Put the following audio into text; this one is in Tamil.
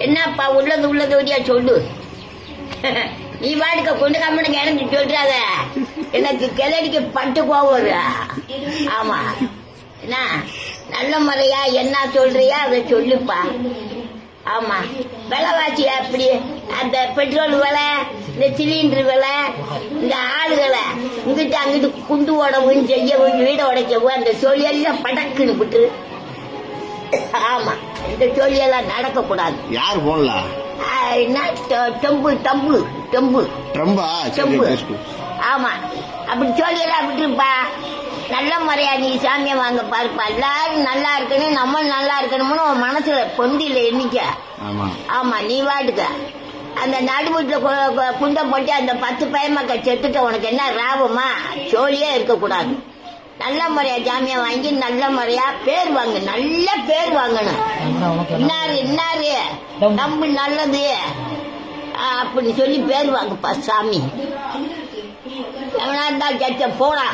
என்னப்பா உள்ளது உள்ளதோடியா சொல்லு. நீ பாட்டுக்க கொண்டு கம்மனுக்கு எனக்கு சொல்றாத, எனக்கு கிளடிக்கு பட்டு போவது. ஆமா, என்ன நல்ல முறையா என்ன சொல்றியா அதை சொல்லுப்பா. ஆமா, விலைவாசி அப்படி, அந்த பெட்ரோல் விலை, இந்த சிலிண்டர் விலை, இந்த ஆளுகளை இங்கிட்டு அங்கிட்டு குண்டு ஓடவும் செய்யவும் வீடை உடைக்கவும் அந்த சொல்லியெல்லாம் படக்குன்னு விட்டு. ஆமா, இந்த சொல்லியெல்லாம் நடக்க கூடாது. யார் போன்ல டெம்பு டெம்பு டெம்பு ட்ரம்பா? டெம்பு. ஆமா, அப்படி சொல்லியெல்லாம் விட்டுருப்பா. நல்ல முறையா நீ சாமியை வாங்க பாருப்பா. எல்லாரும் நல்லா இருக்கணும், நம்ம நல்லா இருக்கணும்னு உன் மனசுல பொந்தில எண்ணிக்க. ஆமா, நீ வாட்டுக்க அந்த நடுவுல குண்டம் போட்டு அந்த 10 பயமக்க செத்துட்ட உனக்கு என்ன ராபமா? சோழியே இருக்கக்கூடாது. நல்ல முறையா ஜாமியா வாங்கி நல்ல முறையா பேர் வாங்க, நல்ல பேர் வாங்கணும். இன்னாரு இன்னாரு நம்ம நல்லது அப்படின்னு சொல்லி பேர் வாங்கப்பா சாமி. எவனா இருந்தா போடா.